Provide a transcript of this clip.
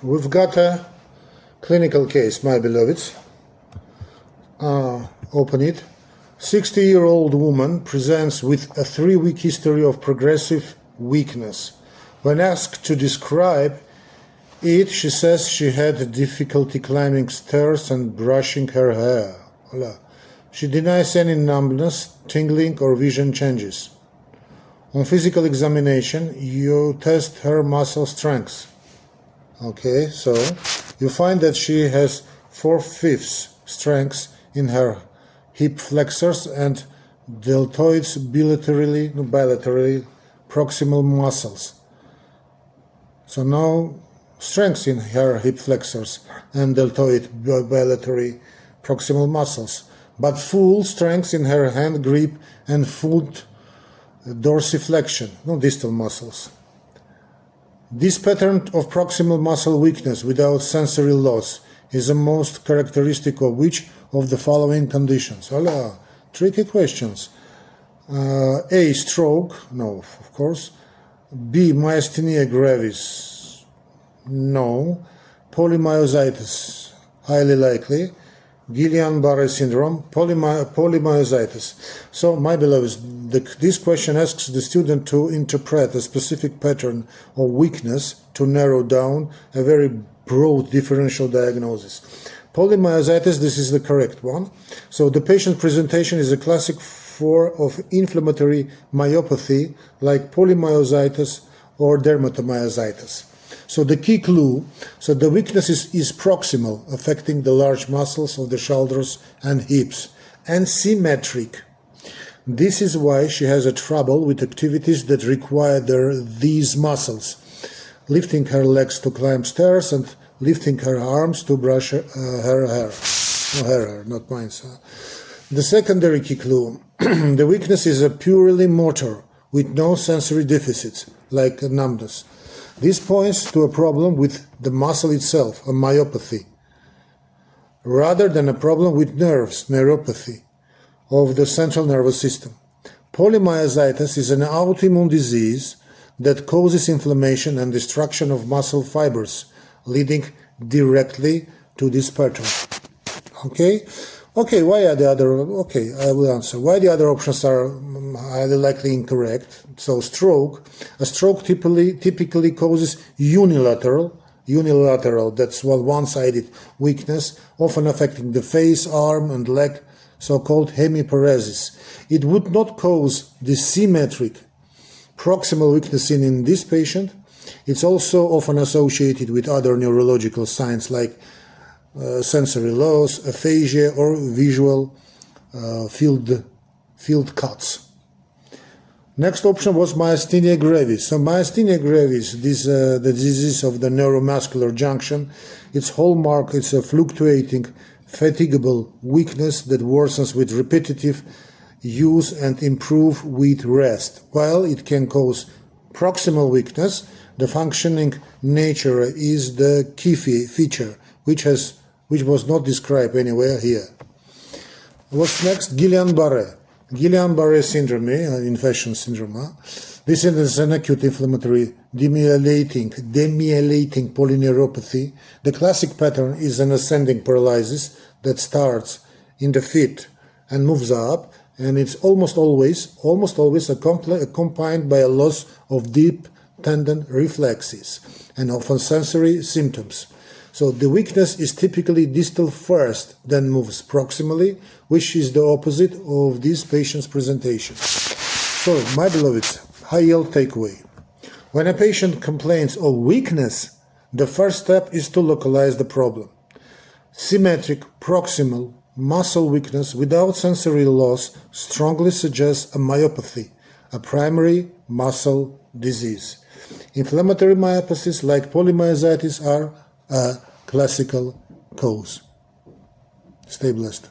We've got a clinical case, my beloveds. Open it. 60-year-old woman presents with a 3-week history of progressive weakness. When asked to describe it, she says she had difficulty climbing stairs and brushing her hair. Voila. She denies any numbness, tingling, or vision changes. On physical examination, you test her muscle strength. Okay, so you find that she has 4/5 strength in her hip flexors and deltoids bilaterally proximal muscles. So no strength in her hip flexors and deltoid bilaterally proximal muscles, but full strength in her hand grip and foot dorsiflexion, distal muscles. This pattern of proximal muscle weakness without sensory loss is the most characteristic of which of the following conditions? Hola, tricky questions. A. Stroke, no, of course. B. Myasthenia gravis, no. Polymyositis, highly likely. Guillain-Barré Syndrome, polymyositis. So, my beloveds, this question asks the student to interpret a specific pattern of weakness to narrow down a very broad differential diagnosis. Polymyositis, this is the correct one. So, the patient's presentation is a classic form of inflammatory myopathy like polymyositis or dermatomyositis. So the key clue, so the weakness is proximal, affecting the large muscles of the shoulders and hips, and symmetric. This is why she has a trouble with activities that require these muscles, lifting her legs to climb stairs and lifting her arms to brush her hair. No, her hair, not mine. So. The secondary key clue, the weakness is a purely motor with no sensory deficits, like numbness. This points to a problem with the muscle itself, a myopathy, rather than a problem with nerves, neuropathy, of the central nervous system. Polymyositis is an autoimmune disease that causes inflammation and destruction of muscle fibers, leading directly to this pattern. Okay, why are the other, I will answer. Why the other options are highly likely incorrect. So a stroke typically causes unilateral, that's one-sided weakness, often affecting the face, arm, and leg, so-called hemiparesis. It would not cause the symmetric proximal weakness in this patient. It's also often associated with other neurological signs like sensory loss, aphasia, or visual field cuts. Next option was myasthenia gravis. So myasthenia gravis, the disease of the neuromuscular junction, its hallmark is a fluctuating, fatigable weakness that worsens with repetitive use and improve with rest. While it can cause proximal weakness, the functioning nature is the key feature, which was not described anywhere here. What's next? Guillain-Barré. Guillain-Barré Syndrome, infection syndrome. This is an acute inflammatory demyelinating polyneuropathy. The classic pattern is an ascending paralysis that starts in the feet and moves up, and it's almost always accompanied by a loss of deep tendon reflexes and often sensory symptoms. So the weakness is typically distal first, then moves proximally, which is the opposite of this patient's presentation. So, my beloveds, high-yield takeaway. When a patient complains of weakness, the first step is to localize the problem. Symmetric proximal muscle weakness without sensory loss strongly suggests a myopathy, a primary muscle disease. Inflammatory myopathies like polymyositis are a classical cause. Stay blessed.